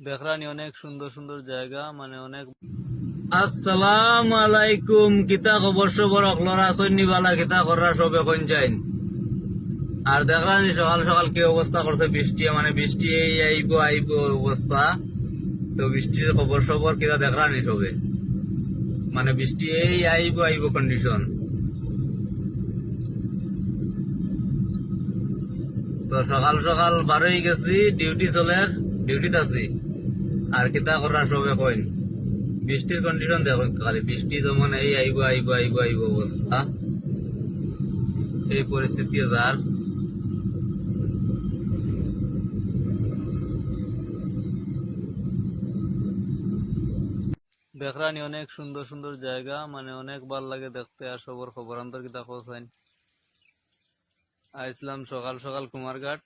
দেখরানি অনেক সুন্দর সুন্দর জায়গা, মানে অনেক। আসসালামু আলাইকুম। কিতা খবর সবর অকলরা সৈন্যবালা কিতা কররা সবে কোন চাইন। আর দেখলানি সকাল সকাল কি অবস্থা করছে বৃষ্টি, মানে বৃষ্টি এই আইব আইব অবস্থা। তো বৃষ্টির খবর সবর কিতা দেখলানি সবে, মানে বৃষ্টি এই আইব আইব কন্ডিশন। তো সকাল সকাল বারোই গেছি, ডিউটি চলের, ডিউটিতে আছি। আর কিতা কররা সবে কইন। বৃষ্টির কন্ডিশন দেখুন খালি, বৃষ্টি যেমন এই আইব আইব আইব আইব অবস্থা, এই পরিস্থিতি যার। দেখরানি অনেক সুন্দর সুন্দর জায়গা, মানে অনেক ভাল লাগে দেখতে। আর সবর খবর আন্তর্কিতা পৌঁছাইন। আইসলাম সকাল সকাল কুমারঘাট।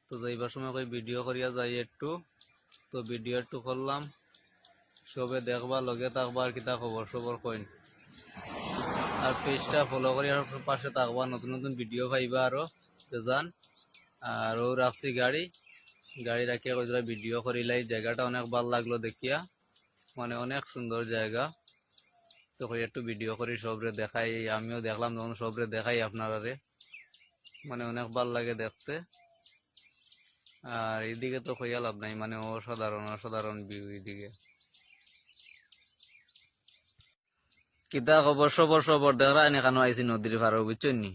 তো যাইবার সময় কই ভিডিও করিয়া যাই একটু। তো ভিডিও একটু করলাম, সবে দেখবা লগে থাকবা আর কিতা খবর সবর কইন। আর পেজটা ফলো করিয়া পাশে থাকবা, নতুন নতুন ভিডিও পাইবা আরো যান। আর ও রাখছি গাড়ি রাখিয়া কইরা ভিডিও করিলাই। জায়গাটা অনেক ভাল লাগলো দেখিয়া, মানে অনেক সুন্দর জায়গা। তো কই একটু ভিডিও করি সবরে দেখাই, আমিও দেখলাম যখন সবরে দেখাই আপনারারে, মানে অনেক ভাল লাগে দেখতে। আর এইদিকে তো কইয়া লাভ নাই, মানে অসাধারণ অসাধারণ ভিউ এইদিকে। কিতা খবর সবর সবর দেখরা এখানে আইছি নদীর পাড়ে, বুঝছেন নি।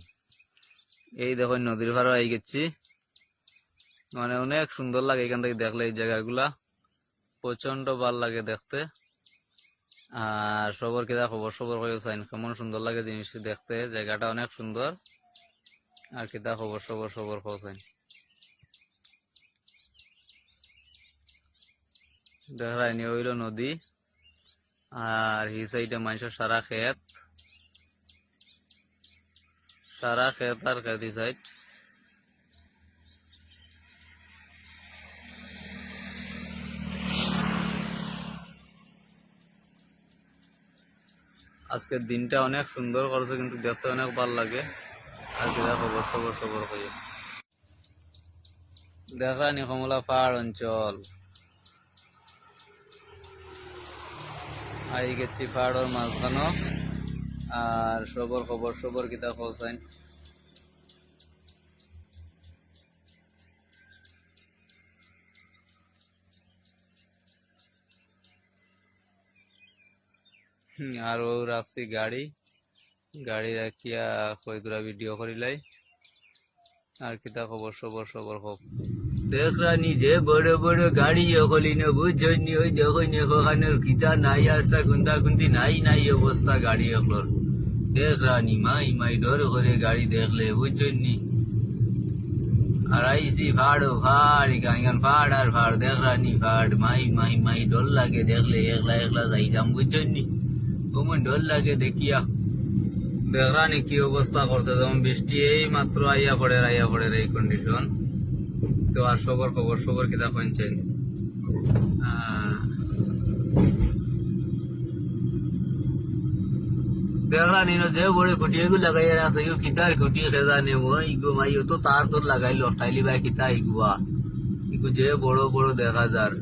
এই দেখো নদীর পাড়ে আই গেছি, মানে অনেক সুন্দর লাগে এখান থেকে দেখলে। এই জায়গাগুলা প্রচন্ড ভাল লাগে দেখতে। আর সবর কিতা খবর সবর কইও চাইন, কেমন সুন্দর লাগে জিনিস দেখতে। জায়গাটা অনেক সুন্দর। আর কিতা খবর সবর সবর কইছেন। দেখরাইনি হইল নদী, আর হি সাইডে মানুষের সারা ক্ষেত আর ক্ষেত এই সাইড। আজকের দিনটা অনেক সুন্দর করছে, কিন্তু দেখতে অনেক ভালো লাগে। আর কিতা খবর সবর সবর কই দেখরানি কমলা পাহাড় অঞ্চল। আই গেছি পাহাড়ের মাঝখানো। আর সবর খবর সবর কিতা পৌঁছাইন। আর ও রাখছি গাড়ি রাখিয়া কইগুলা ভিডিও করিলাই। আর কিতা খবর সবর সবর হোক দেখরানি যে বড় বড় গাড়ি হলি না, বুঝছনি। ওই দেখো ওখানে কিতা নাই, রাস্তা খুন্তা খুন্তি নাই নাই অবস্থা গাড়ি হকলর। দেখরানি মাই মাই ডর করে গাড়ি দেখলে, বুঝছনি। আর আইসি ফাড় গান ফাড় আর ফাড়, দেখরানি ফাড় মাই মাই মাই ডর লাগে দেখলে। একলা একলা যাইতাম, বুঝছনি। কমন ডর লাগে দেখিয়া। দেখরানি কি অবস্থা করছে, যেমন বৃষ্টি এই মাত্র আইয়া পড়ে এই কন্ডিশন। তো আর সবর খবর সবর কিতা কইছেন। দেখরানি যে বড় খুঁটি এগুলো লাগাইয়া রাখছে, কিতার খুঁটি খেজানে ওই গো মাই, তো তার তোর লাগাইল অটাইলি বা কিতা ইগুয়া ইগু যে বড় বড় দেখা যার।